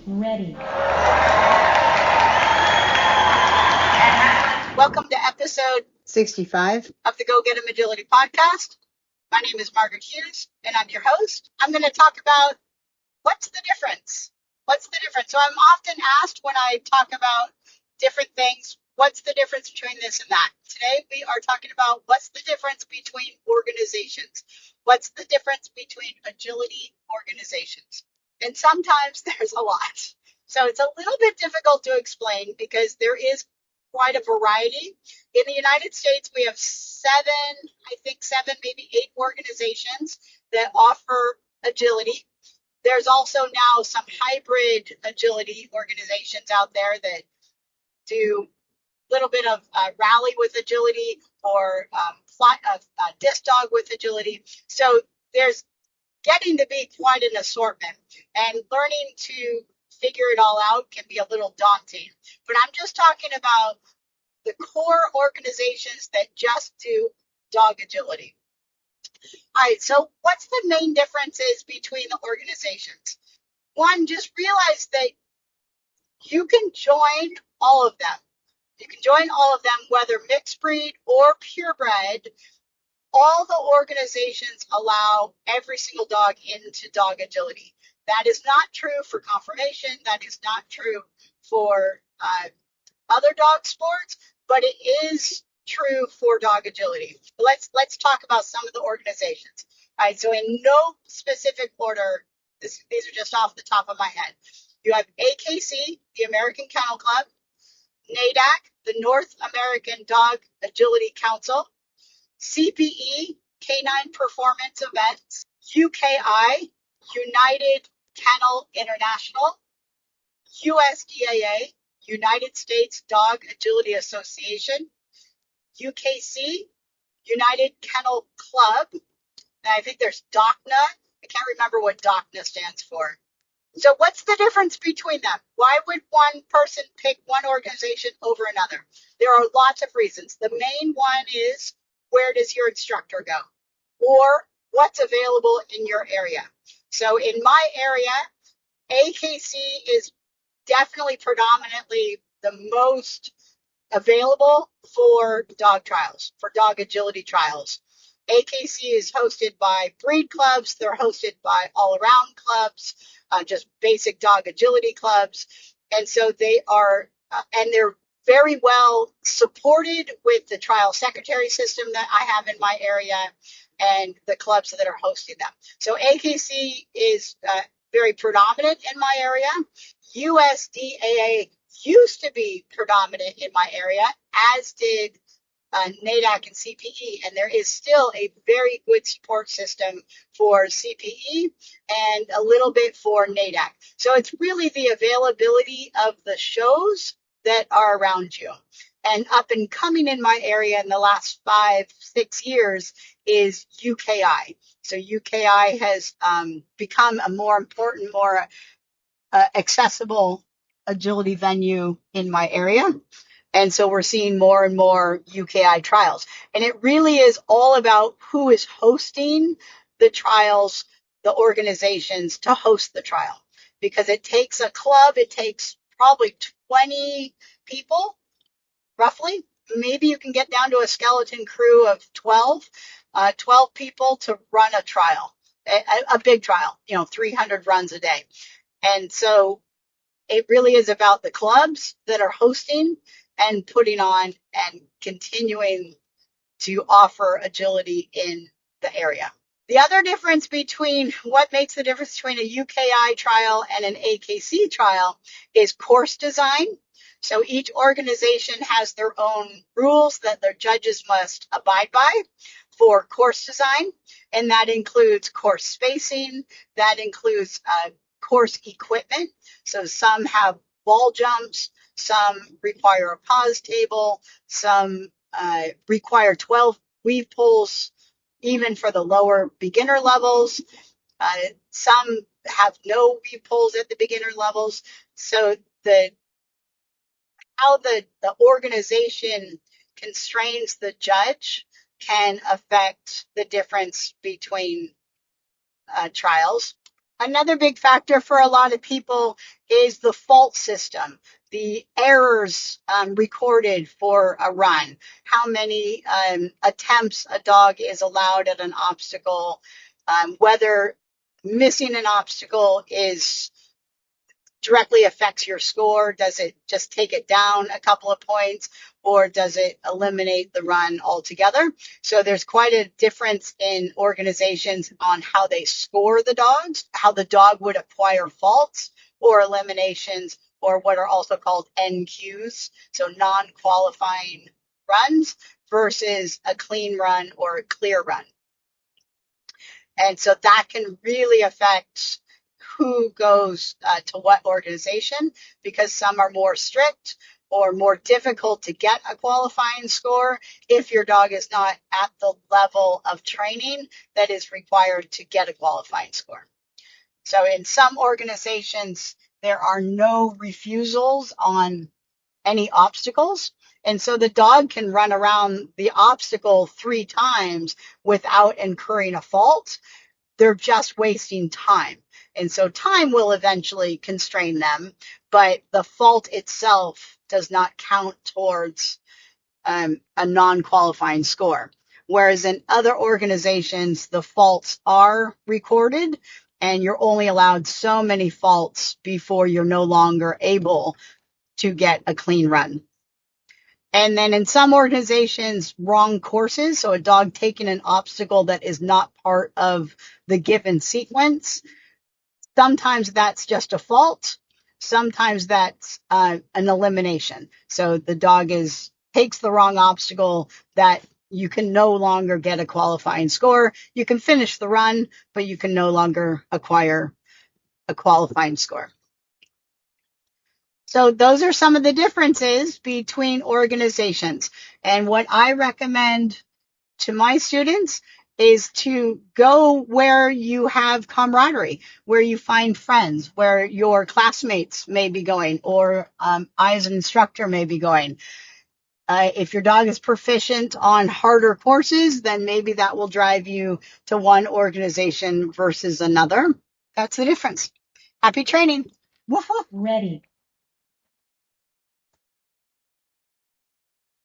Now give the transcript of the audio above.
Ready. Welcome to episode 65 of the Go Get 'em Agility podcast. My name is Margaret Hughes, and I'm your host. I'm going to talk about what's the difference? What's the difference? So I'm often asked when I talk about different things, what's the difference between this and that? Today we are talking about what's the difference between organizations. What's the difference between agility organizations? And sometimes there's a lot. So it's a little bit difficult to explain because there is quite a variety. In the United States, we have seven, maybe eight organizations that offer agility. There's also now some hybrid agility organizations out there that do a little bit of rally with agility or disc dog with agility. So there's getting to be quite an assortment, and learning to figure it all out can be a little daunting. But I'm just talking about the core organizations that just do dog agility. All right, so what's the main differences between the organizations? One, just realize that you can join all of them. You can join all of them, whether mixed breed or purebred. All the organizations allow every single dog into dog agility. That is not true for conformation. That is not true for other dog sports, but it is true for dog agility. Let's talk about some of the organizations. All right, so in no specific order, these are just off the top of my head. You have AKC, the American Kennel Club, NADAC, the North American Dog Agility Council, CPE, Canine Performance Events, UKI, United Kennel International, USDAA, United States Dog Agility Association, UKC, United Kennel Club, and I think there's DOCNA. I can't remember what DOCNA stands for. So what's the difference between them? Why would one person pick one organization over another? There are lots of reasons. The main one is, where does your instructor go? Or what's available in your area? So in my area, AKC is definitely predominantly the most available for dog trials, for dog agility trials. AKC is hosted by breed clubs. They're hosted by all-around clubs, just basic dog agility clubs. And so they are, and they're very well supported with the trial secretary system that I have in my area and the clubs that are hosting them. So AKC is very predominant in my area. USDAA used to be predominant in my area, as did NADAC and CPE, and there is still a very good support system for CPE and a little bit for NADAC. So it's really the availability of the shows that are around you. And up and coming in my area in the last 5-6 years is UKI. So UKI has become a more important, more accessible agility venue in my area. And so we're seeing more and more UKI trials. And it really is all about who is hosting the trials, the organizations to host the trial. Because it takes a club, it takes probably 20 people, roughly. Maybe you can get down to a skeleton crew of 12 people to run a trial, a big trial, 300 runs a day. And so it really is about the clubs that are hosting and putting on and continuing to offer agility in the area. The other difference between what makes the difference between a UKI trial and an AKC trial is course design. So each organization has their own rules that their judges must abide by for course design, and that includes course spacing, that includes course equipment. So some have ball jumps, some require a pause table, some require 12 weave pulls, even for the lower beginner levels. Some have no weave pulls at the beginner levels. So how the organization constrains the judge can affect the difference between trials. Another big factor for a lot of people is the fault system, the errors recorded for a run, how many attempts a dog is allowed at an obstacle, whether missing an obstacle is directly affects your score. Does it just take it down a couple of points, or does it eliminate the run altogether? So there's quite a difference in organizations on how they score the dogs, how the dog would acquire faults or eliminations, or what are also called NQs, so non-qualifying runs versus a clean run or a clear run. And so that can really affect who goes to what organization, because some are more strict or more difficult to get a qualifying score if your dog is not at the level of training that is required to get a qualifying score. So in some organizations, there are no refusals on any obstacles. And so the dog can run around the obstacle 3 times without incurring a fault. They're just wasting time. And so time will eventually constrain them, but the fault itself does not count towards a non-qualifying score. Whereas in other organizations, the faults are recorded and you're only allowed so many faults before you're no longer able to get a clean run. And then in some organizations, wrong courses, so a dog taking an obstacle that is not part of the given sequence, sometimes that's just a fault. Sometimes that's an elimination. So the dog takes the wrong obstacle that you can no longer get a qualifying score. You can finish the run, but you can no longer acquire a qualifying score. So those are some of the differences between organizations. And what I recommend to my students is to go where you have camaraderie, where you find friends, where your classmates may be going, or I as an instructor may be going. If your dog is proficient on harder courses, then maybe that will drive you to one organization versus another. That's the difference. Happy training. Woof woof. Ready.